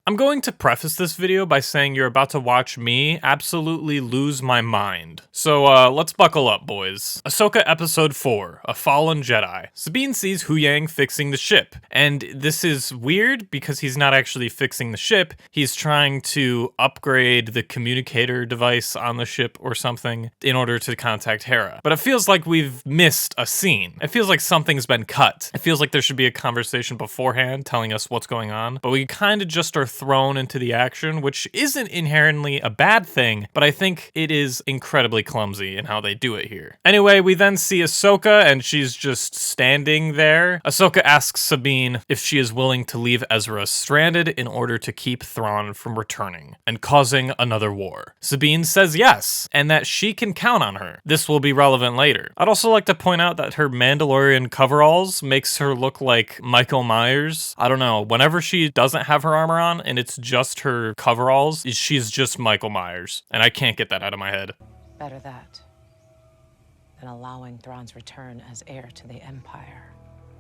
I'm going to preface this video by saying you're about to watch me absolutely lose my mind. So let's buckle up, boys. Ahsoka Episode 4, A Fallen Jedi. Sabine sees Huyang fixing the ship, and this is weird because he's not actually fixing the ship, he's trying to upgrade the communicator device on the ship or something in order to contact Hera. But it feels like we've missed a scene. It feels like something's been cut. It feels like there should be a conversation beforehand telling us what's going on, but we kind of just are thrown into the action, which isn't inherently a bad thing, but I think it is incredibly clumsy in how they do it here. Anyway, we then see Ahsoka, and she's just standing there. Ahsoka asks Sabine if she is willing to leave Ezra stranded in order to keep Thrawn from returning and causing another war. Sabine says yes, and that she can count on her. This will be relevant later. I'd also like to point out that her Mandalorian coveralls makes her look like Michael Myers. I don't know, whenever she doesn't have her armor on and it's just her coveralls, she's just Michael Myers, and I can't get that out of my head. Better that than allowing Thrawn's return as heir to the Empire.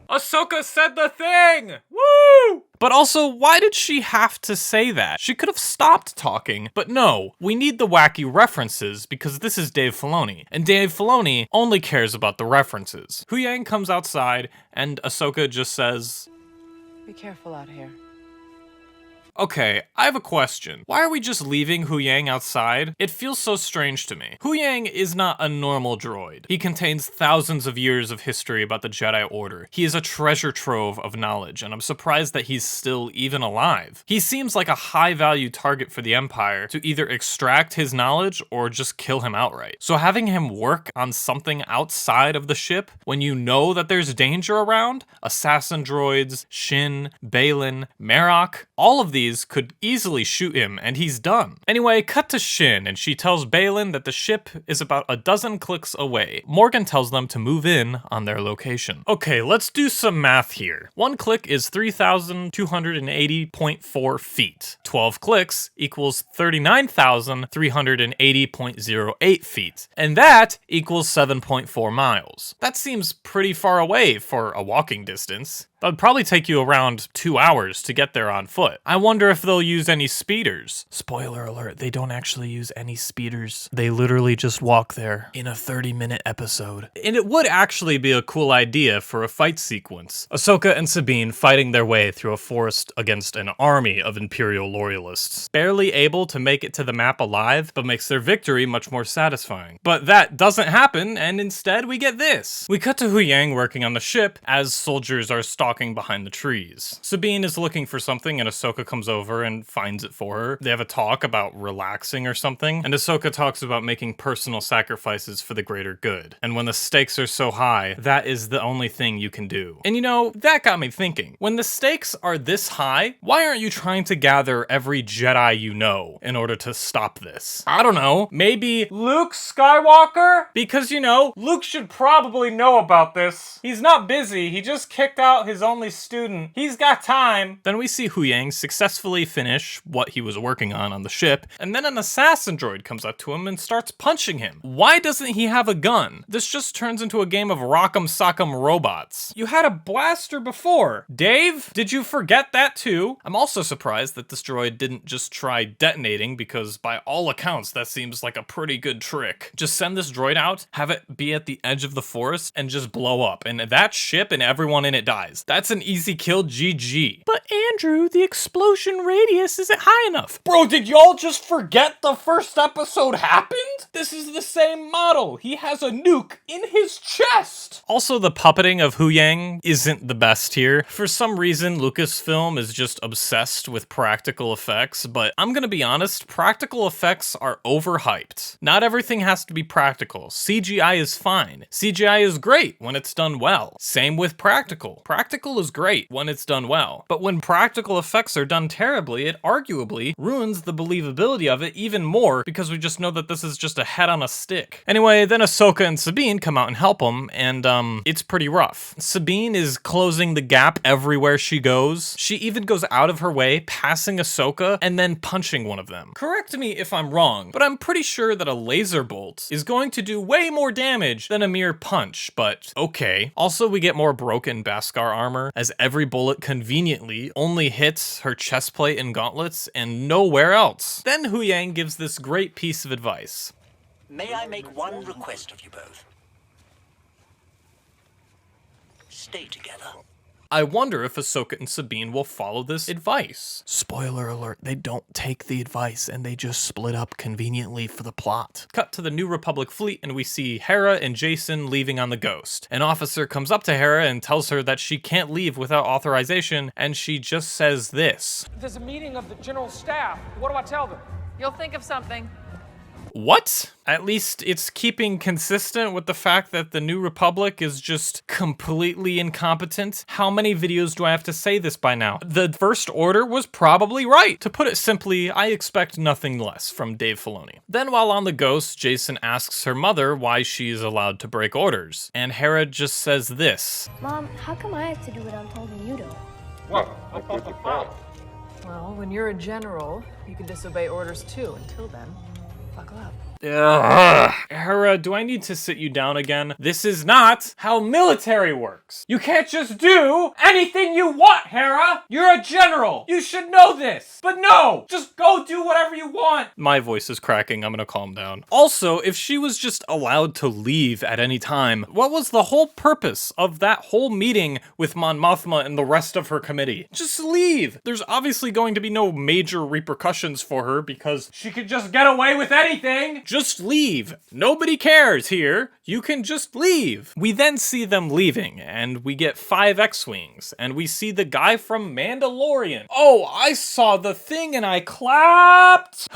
Ahsoka said the thing! Woo! But also, why did she have to say that? She could have stopped talking, but no, we need the wacky references because this is Dave Filoni, and Dave Filoni only cares about the references. Huyang comes outside, and Ahsoka just says, "Be careful out here." Okay, I have a question. Why are we just leaving Huyang outside? It feels so strange to me. Huyang is not a normal droid. He contains thousands of years of history about the Jedi Order. He is a treasure trove of knowledge, and I'm surprised that he's still even alive. He seems like a high-value target for the Empire to either extract his knowledge or just kill him outright. So having him work on something outside of the ship when you know that there's danger around, assassin droids, Shin, Baylan, Marok, all of these could easily shoot him, and he's done. Anyway, cut to Shin, and she tells Baylan that the ship is about a dozen clicks away. Morgan tells them to move in on their location. Okay, let's do some math here. 1 click is 3,280.4 feet. 12 clicks equals 39,380.08 feet. And that equals 7.4 miles. That seems pretty far away for a walking distance. That'd probably take you around 2 hours to get there on foot. I wonder if they'll use any speeders. Spoiler alert, they don't actually use any speeders. They literally just walk there in a 30-minute episode. And it would actually be a cool idea for a fight sequence. Ahsoka and Sabine fighting their way through a forest against an army of Imperial loyalists. Barely able to make it to the map alive, but makes their victory much more satisfying. But that doesn't happen, and instead we get this. We cut to Huyang working on the ship as soldiers are stalking behind the trees. Sabine is looking for something and Ahsoka comes over and finds it for her. They have a talk about relaxing or something, and Ahsoka talks about making personal sacrifices for the greater good. And when the stakes are so high, that is the only thing you can do. And you know, that got me thinking. When the stakes are this high, why aren't you trying to gather every Jedi you know in order to stop this? I don't know, maybe Luke Skywalker? Because you know, Luke should probably know about this. He's not busy, he just kicked out his only student. He's got time. Then we see Huyang successfully finish what he was working on the ship, and then an assassin droid comes up to him and starts punching him. Why doesn't he have a gun? This just turns into a game of Rock'em Sock'em Robots. You had a blaster before. Dave, did you forget that too? I'm also surprised that this droid didn't just try detonating because by all accounts that seems like a pretty good trick. Just send this droid out, have it be at the edge of the forest, and just blow up, and that ship and everyone in it dies. That's an easy kill, GG. But Andrew, the explosion radius isn't high enough. Bro, did y'all just forget the first episode happened? This is the same model. He has a nuke in his chest. Also, the puppeting of Huyang isn't the best here. For some reason, Lucasfilm is just obsessed with practical effects, but I'm gonna be honest, practical effects are overhyped. Not everything has to be practical. CGI is fine. CGI is great when it's done well. Same with practical. Practical is great when it's done well, but when practical effects are done terribly, it arguably ruins the believability of it even more because we just know that this is just a head on a stick. Anyway, then Ahsoka and Sabine come out and help him, and it's pretty rough. Sabine is closing the gap everywhere she goes. She even goes out of her way, passing Ahsoka, and then punching one of them. Correct me if I'm wrong, but I'm pretty sure that a laser bolt is going to do way more damage than a mere punch, but okay. Also, we get more broken Beskar armor armor, as every bullet conveniently only hits her chest plate and gauntlets and nowhere else. Then Hu Yang gives this great piece of advice. May I make one request of you both? Stay together. I wonder if Ahsoka and Sabine will follow this advice. Spoiler alert, they don't take the advice and they just split up conveniently for the plot. Cut to the New Republic fleet and we see Hera and Jason leaving on the Ghost. An officer comes up to Hera and tells her that she can't leave without authorization, and she just says this. There's a meeting of the general staff. What do I tell them? You'll think of something. What? At least it's keeping consistent with the fact that the New Republic is just completely incompetent. How many videos do I have to say this by now? The First Order was probably right. To put it simply, I expect nothing less from Dave Filoni. Then while on the Ghost, Jason asks her mother why she is allowed to break orders. And Hera just says this. Mom, how come I have to do what I'm told and you don't? Well, when you're a general, you can disobey orders too. Until then, fuck up. Ugh. Hera, do I need to sit you down again? This is not how military works. You can't just do anything you want, Hera. You're a general. You should know this. But no, just go do whatever you want. My voice is cracking. I'm gonna calm down. Also, if she was just allowed to leave at any time, what was the whole purpose of that whole meeting with Mon Mothma and the rest of her committee? Just leave. There's obviously going to be no major repercussions for her because she could just get away with anything. Just leave. Nobody cares here. You can just leave. We then see them leaving, and we get 5 X-Wings, and we see the guy from Mandalorian. Oh, I saw the thing and I clapped.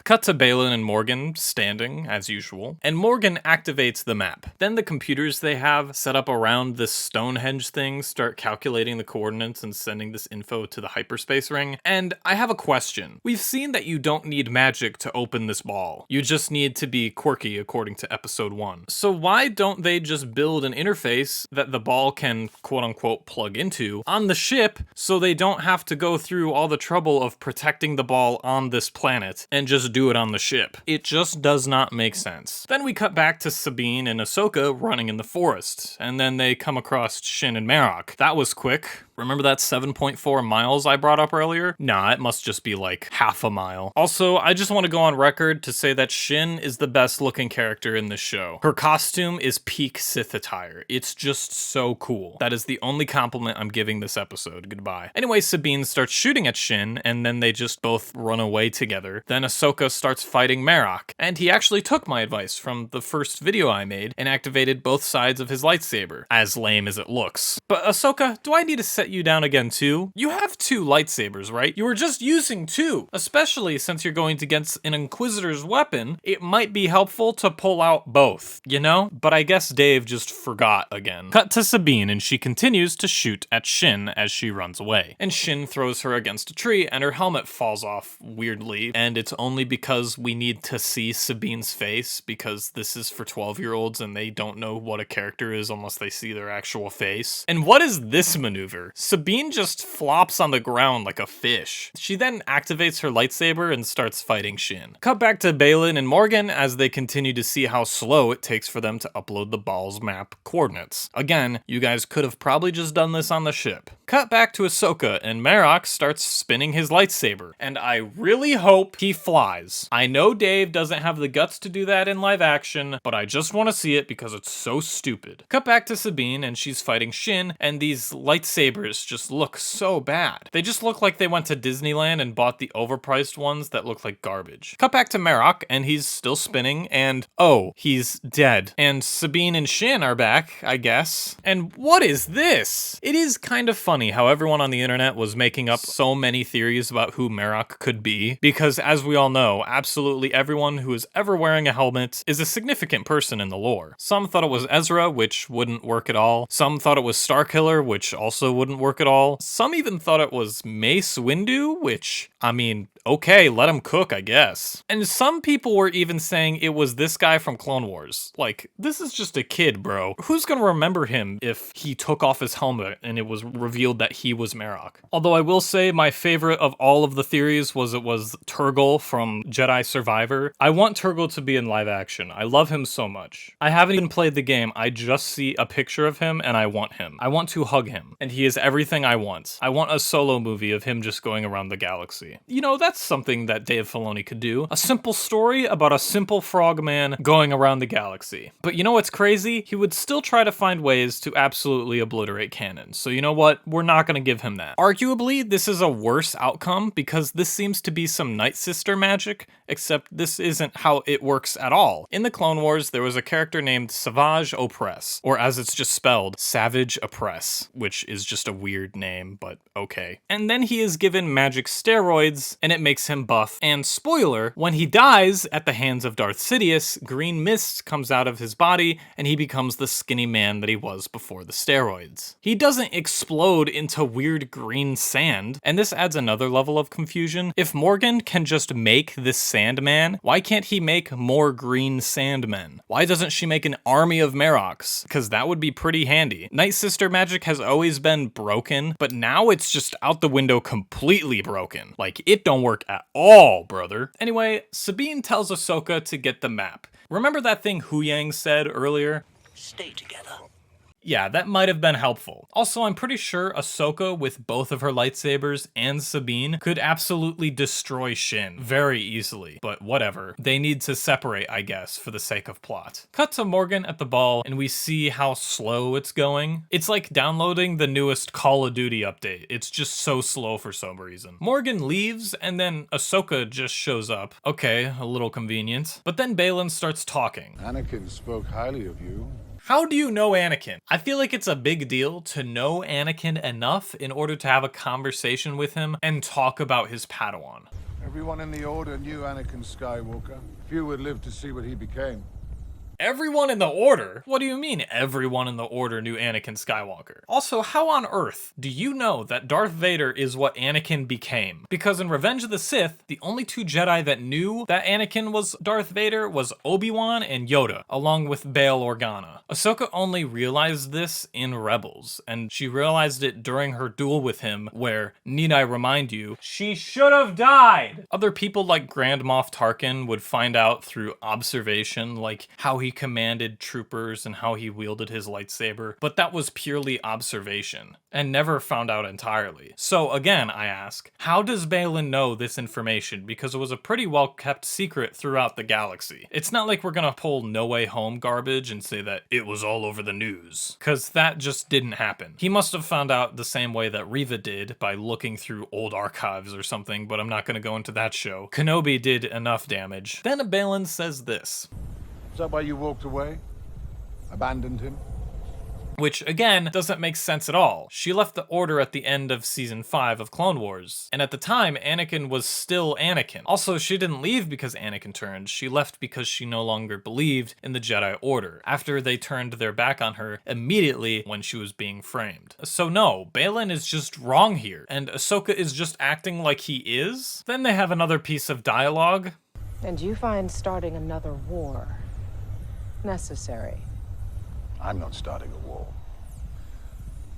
Cut to Baylan and Morgan standing, as usual, and Morgan activates the map. Then the computers they have set up around this Stonehenge thing start calculating the coordinates and sending this info to the hyperspace ring. And I have a question. We've seen that you don't need magic to open this ball. You just need to be quirky according to episode 1. So why don't they just build an interface that the ball can quote-unquote plug into on the ship so they don't have to go through all the trouble of protecting the ball on this planet and just do it on the ship? It just does not make sense. Then we cut back to Sabine and Ahsoka running in the forest, and then they come across Shin and Marok. That was quick. Remember that 7.4 miles I brought up earlier? Nah, it must just be like half a mile. Also, I just want to go on record to say that Shin is the best looking character in this show. Her costume is peak Sith attire. It's just so cool. That is the only compliment I'm giving this episode. Goodbye. Anyway, Sabine starts shooting at Shin, and then they just both run away together. Then Ahsoka starts fighting Marok, and he actually took my advice from the first video I made and activated both sides of his lightsaber, as lame as it looks. But Ahsoka, do I need to set you down again too? You have 2 lightsabers, right? You were just using 2. Especially since you're going against an Inquisitor's weapon, it might be helpful to pull out both, you know? But I guess Dave just forgot again. Cut to Sabine, and she continues to shoot at Shin as she runs away. And Shin throws her against a tree, and her helmet falls off weirdly, and it's only because we need to see Sabine's face, because this is for 12-year-olds and they don't know what a character is unless they see their actual face. And what is this maneuver? Sabine just flops on the ground like a fish. She then activates her lightsaber and starts fighting Shin. Cut back to Baylan and Morgan as they continue to see how slow it takes for them to upload the ball's map coordinates. Again, you guys could have probably just done this on the ship. Cut back to Ahsoka, and Marok starts spinning his lightsaber, and I really hope he flies. I know Dave doesn't have the guts to do that in live action, but I just want to see it because it's so stupid. Cut back to Sabine, and she's fighting Shin, and these lightsabers just look so bad. They just look like they went to Disneyland and bought the overpriced ones that look like garbage. Cut back to Marok, and he's still spinning, and oh, he's dead. And Sabine and Shin are back, I guess. And what is this? It is kind of funny how everyone on the internet was making up so many theories about who Marok could be, because as we all know, absolutely everyone who is ever wearing a helmet is a significant person in the lore. Some thought it was Ezra, which wouldn't work at all. Some thought it was Starkiller, which also wouldn't work at all. Some even thought it was Mace Windu, which I mean, okay, let him cook, I guess. And some people were even saying it was this guy from Clone Wars. Like, this is just a kid, bro. Who's gonna remember him if he took off his helmet and it was revealed that he was Marok? Although I will say my favorite of all of the theories was it was Turgle from Jedi Survivor. I want Turgle to be in live action. I love him so much. I haven't even played the game. I just see a picture of him and I want him. I want to hug him. And he is everything I want. I want a solo movie of him just going around the galaxy. You know, that's something that Dave Filoni could do. A simple story about a simple frogman going around the galaxy. But you know what's crazy? He would still try to find ways to absolutely obliterate canon. So you know what? We're not going to give him that. Arguably, this is a worse outcome because this seems to be some Night Sister magic, except this isn't how it works at all. In the Clone Wars, there was a character named Savage Opress, or as it's just spelled, Savage Oppress, which is just a weird name, but okay. And then he is given magic steroids, and it makes him buff. And spoiler, when he dies at the hands of Darth Sidious, green mist comes out of his body, and he becomes the skinny man that he was before the steroids. He doesn't explode into weird green sand, and this adds another level of confusion. If Morgan can just make this Sandman, why can't he make more green Sandmen? Why doesn't she make an army of Maroks? Because that would be pretty handy. Night Sister magic has always been broken, but now it's just out the window completely broken. Like, it don't work at all, brother. Anyway, Sabine tells Ahsoka to get the map. Remember that thing Huyang said earlier? Stay together. Yeah, that might have been helpful. Also, I'm pretty sure Ahsoka, with both of her lightsabers, and Sabine could absolutely destroy Shin very easily. But whatever. They need to separate, I guess, for the sake of plot. Cut to Morgan at the ball, and we see how slow it's going. It's like downloading the newest Call of Duty update. It's just so slow for some reason. Morgan leaves, and then Ahsoka just shows up. Okay, a little convenient. But then Baylan starts talking. Anakin spoke highly of you. How do you know Anakin? I feel like it's a big deal to know Anakin enough in order to have a conversation with him and talk about his Padawan. Everyone in the Order knew Anakin Skywalker. Few would live to see what he became. Everyone in the Order? What do you mean everyone in the Order knew Anakin Skywalker? Also, how on earth do you know that Darth Vader is what Anakin became? Because in Revenge of the Sith, the only two Jedi that knew that Anakin was Darth Vader was Obi-Wan and Yoda, along with Bail Organa. Ahsoka only realized this in Rebels, and she realized it during her duel with him, where, need I remind you, she should have died! Other people like Grand Moff Tarkin would find out through observation, like how he commanded troopers and how he wielded his lightsaber, but that was purely observation, and never found out entirely. So again, I ask, how does Baylan know this information? Because it was a pretty well kept secret throughout the galaxy. It's not like we're gonna pull No Way Home garbage and say that it was all over the news, because that just didn't happen. He must have found out the same way that Reva did, by looking through old archives or something, but I'm not gonna go into that show. Kenobi did enough damage. Then Baylan says this. Is that why you walked away? Abandoned him? Which, again, doesn't make sense at all. She left the Order at the end of Season 5 of Clone Wars, and at the time, Anakin was still Anakin. Also, she didn't leave because Anakin turned, she left because she no longer believed in the Jedi Order, after they turned their back on her immediately when she was being framed. So no, Baylan is just wrong here, and Ahsoka is just acting like he is? Then they have another piece of dialogue. And you find starting another war necessary? I'm not starting a war.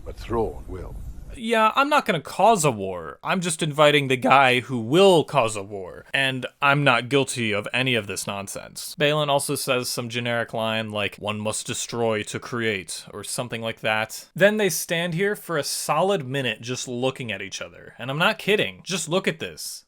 But Thrawn will. Yeah, I'm not gonna cause a war. I'm just inviting the guy who will cause a war. And I'm not guilty of any of this nonsense. Baylan also says some generic line like, one must destroy to create, or something like that. Then they stand here for a solid minute just looking at each other. And I'm not kidding. Just look at this.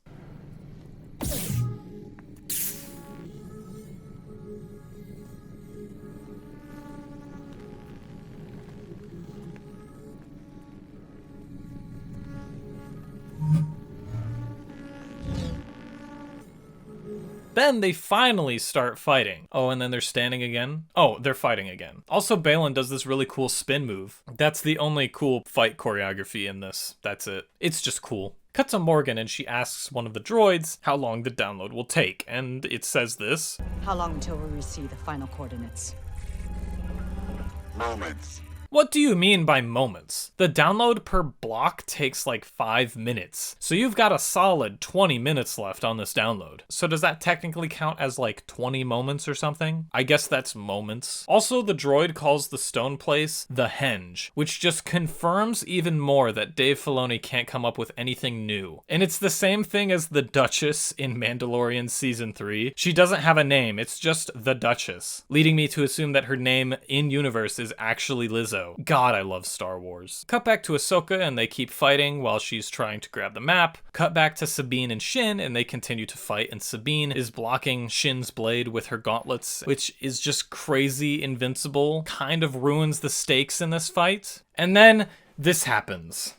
Then they finally start fighting. Oh, and then they're standing again? Oh, they're fighting again. Also, Baylan does this really cool spin move. That's the only cool fight choreography in this. That's it. It's just cool. Cut to Morgan and she asks one of the droids how long the download will take, and it says this. How long until we receive the final coordinates? Moments. What do you mean by moments? The download per block takes like 5 minutes. So you've got a solid 20 minutes left on this download. So does that technically count as like 20 moments or something? I guess that's moments. Also, the droid calls the stone place the Henge, which just confirms even more that Dave Filoni can't come up with anything new. And it's the same thing as the Duchess in Mandalorian Season 3. She doesn't have a name, it's just the Duchess, leading me to assume that her name in universe is actually Lizzo. God, I love Star Wars. Cut back to Ahsoka and they keep fighting while she's trying to grab the map. Cut back to Sabine and Shin and they continue to fight, and Sabine is blocking Shin's blade with her gauntlets, which is just crazy invincible, kind of ruins the stakes in this fight. And then this happens.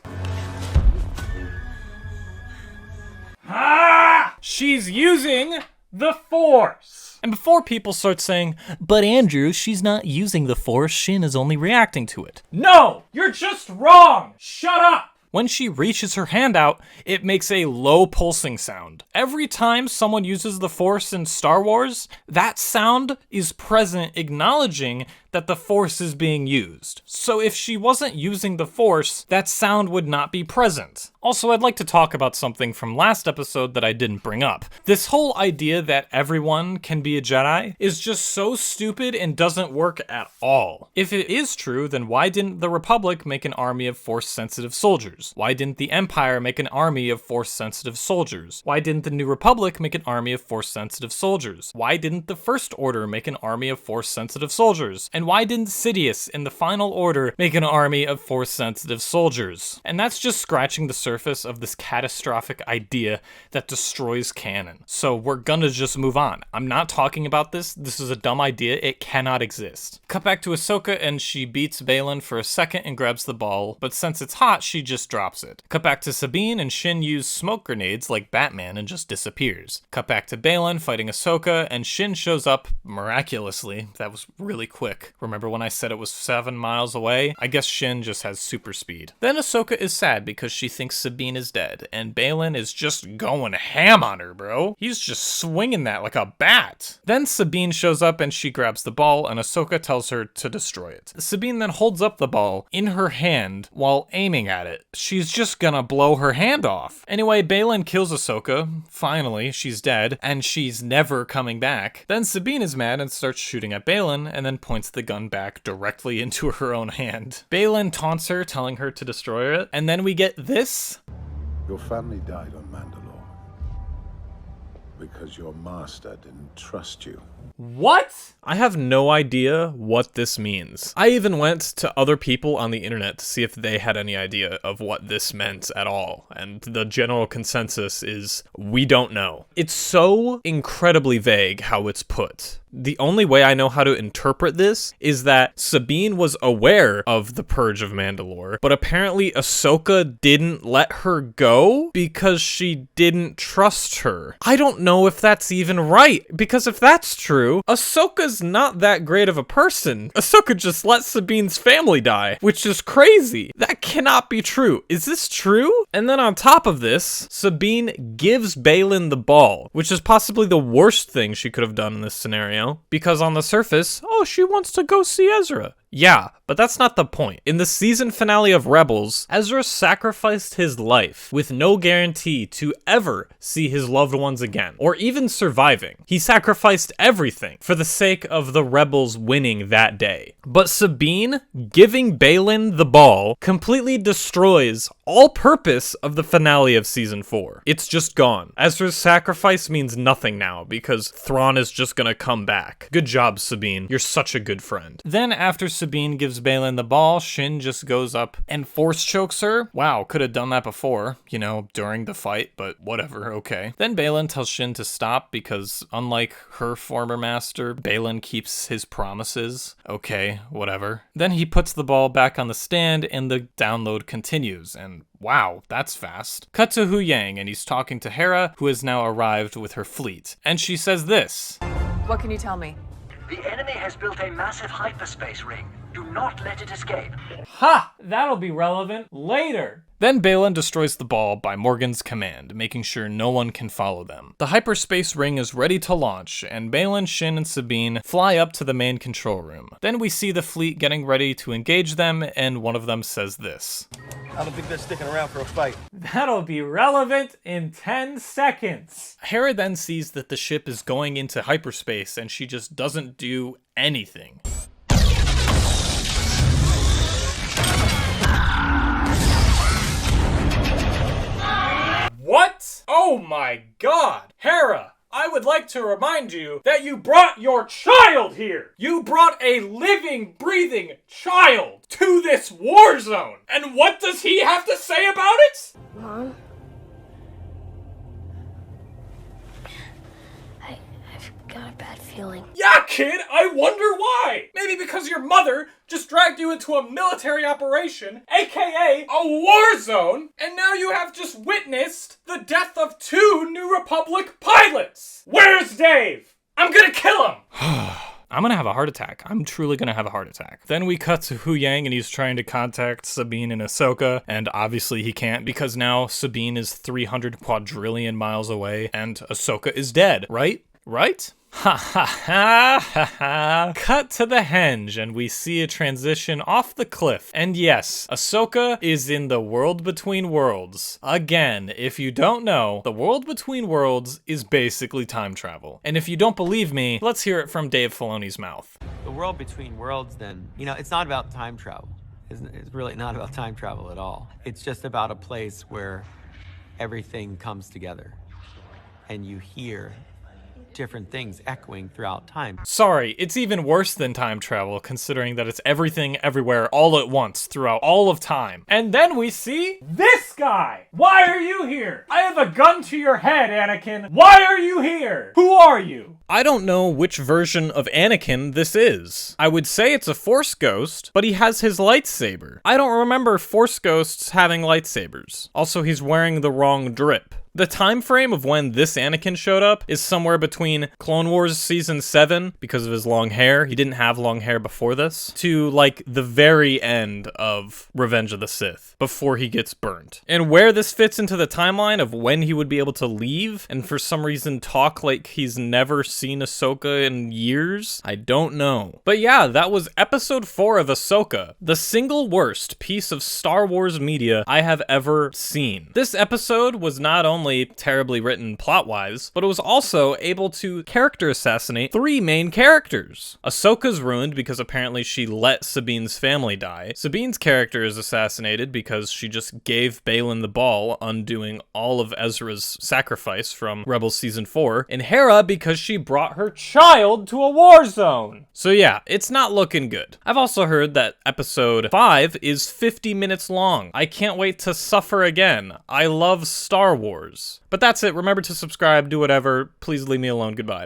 Ah! She's using the Force! And before people start saying, but Andrew, she's not using the Force, Shin is only reacting to it. No! You're just wrong! Shut up! When she reaches her hand out, it makes a low pulsing sound. Every time someone uses the Force in Star Wars, that sound is present, acknowledging that the Force is being used. So if she wasn't using the Force, that sound would not be present. Also, I'd like to talk about something from last episode that I didn't bring up. This whole idea that everyone can be a Jedi is just so stupid and doesn't work at all. If it is true, then why didn't the Republic make an army of Force-sensitive soldiers? Why didn't the Empire make an army of Force-sensitive soldiers? Why didn't the New Republic make an army of Force-sensitive soldiers? Why didn't the First Order make an army of Force-sensitive soldiers? And why didn't Sidious in the Final Order make an army of Force-sensitive soldiers? And that's just scratching the surface of this catastrophic idea that destroys canon. So we're gonna just move on. I'm not talking about this. This is a dumb idea. It cannot exist. Cut back to Ahsoka and she beats Baylan for a second and grabs the ball, but since it's hot, she just drops it. Cut back to Sabine and Shin use smoke grenades like Batman and just disappears. Cut back to Baylan fighting Ahsoka and Shin shows up miraculously. That was really quick. Remember when I said it was 7 miles away? I guess Shin just has super speed. Then Ahsoka is sad because she thinks Sabine is dead, and Baylan is just going ham on her, bro. He's just swinging that like a bat. Then Sabine shows up and she grabs the ball, and Ahsoka tells her to destroy it. Sabine then holds up the ball in her hand while aiming at it. She's just gonna blow her hand off. Anyway, Baylan kills Ahsoka. Finally, she's dead, and she's never coming back. Then Sabine is mad and starts shooting at Baylan, and then points the gun back directly into her own hand. Baylan taunts her, telling her to destroy it, and then we get this. Your family died on Mandalore because your master didn't trust you. What? I have no idea what this means. I even went to other people on the internet to see if they had any idea of what this meant at all, and the general consensus is we don't know. It's so incredibly vague how it's put. The only way I know how to interpret this is that Sabine was aware of the Purge of Mandalore, but apparently Ahsoka didn't let her go because she didn't trust her. I don't know if that's even right, because if that's true, Ahsoka's not that great of a person. Ahsoka just let Sabine's family die, which is crazy. That cannot be true. Is this true? And then on top of this, Sabine gives Baylan the ball, which is possibly the worst thing she could have done in this scenario. Because on the surface, oh, she wants to go see Ezra. Yeah, but that's not the point. In the season finale of Rebels, Ezra sacrificed his life with no guarantee to ever see his loved ones again, or even surviving. He sacrificed everything for the sake of the Rebels winning that day. But Sabine giving Baylan the ball completely destroys all purpose of the finale of season 4. It's just gone. Ezra's sacrifice means nothing now because Thrawn is just gonna come back. Good job, Sabine. You're such a good friend. Then after Sabine gives Baylan the ball, Shin just goes up and force chokes her. Wow, could have done that before, you know, during the fight, but whatever, okay. Then Baylan tells Shin to stop because unlike her former master, Baylan keeps his promises. Okay, whatever. Then he puts the ball back on the stand and the download continues, and wow, that's fast. Cut to Hu Yang, and he's talking to Hera, who has now arrived with her fleet. And she says this. What can you tell me? The enemy has built a massive hyperspace ring. Do not let it escape. Ha! That'll be relevant later. Then Baylan destroys the ball by Morgan's command, making sure no one can follow them. The hyperspace ring is ready to launch, and Baylan, Shin, and Sabine fly up to the main control room. Then we see the fleet getting ready to engage them, and one of them says this. I don't think they're sticking around for a fight. That'll be relevant in 10 seconds. Hera then sees that the ship is going into hyperspace, and she just doesn't do anything. What? Oh my god! Hera, I would like to remind you that you brought your child here! You brought a living, breathing child to this war zone! And what does he have to say about it? Mom? I've got a bad feeling. Yeah, kid, I wonder why! Maybe because your mother just dragged you into a military operation, aka a war zone, and now you have just witnessed the death of 2 New Republic pilots! Where's Dave? I'm gonna kill him! I'm gonna have a heart attack. I'm truly gonna have a heart attack. Then we cut to Hu Yang and he's trying to contact Sabine and Ahsoka, and obviously he can't because now Sabine is 300 quadrillion miles away and Ahsoka is dead, right? Right? Ha ha ha ha ha. Cut to the henge and we see a transition off the cliff. And yes, Ahsoka is in the World Between Worlds. Again, if you don't know, the World Between Worlds is basically time travel. And if you don't believe me, let's hear it from Dave Filoni's mouth. The World Between Worlds, then, it's not about time travel. It's really not about time travel at all. It's just about a place where everything comes together and you hear different things echoing throughout time. Sorry, it's even worse than time travel, considering that it's everything everywhere all at once throughout all of time. And then we see this guy! Why are you here? I have a gun to your head, Anakin! Why are you here? Who are you? I don't know which version of Anakin this is. I would say it's a Force ghost, but he has his lightsaber. I don't remember Force ghosts having lightsabers. Also, he's wearing the wrong drip. The time frame of when this Anakin showed up is somewhere between Clone Wars Season 7, because of his long hair, he didn't have long hair before this, to like the very end of Revenge of the Sith, before he gets burnt. And where this fits into the timeline of when he would be able to leave, and for some reason talk like he's never seen Ahsoka in years, I don't know. But yeah, that was episode 4 of Ahsoka, the single worst piece of Star Wars media I have ever seen. This episode was not only terribly written plot-wise, but it was also able to character assassinate 3 main characters. Ahsoka's ruined because apparently she let Sabine's family die. Sabine's character is assassinated because she just gave Baylan the ball, undoing all of Ezra's sacrifice from Rebels Season 4. And Hera because she brought her child to a war zone. So yeah, it's not looking good. I've also heard that episode 5 is 50 minutes long. I can't wait to suffer again. I love Star Wars. But that's it. Remember to subscribe, do whatever. Please leave me alone. Goodbye.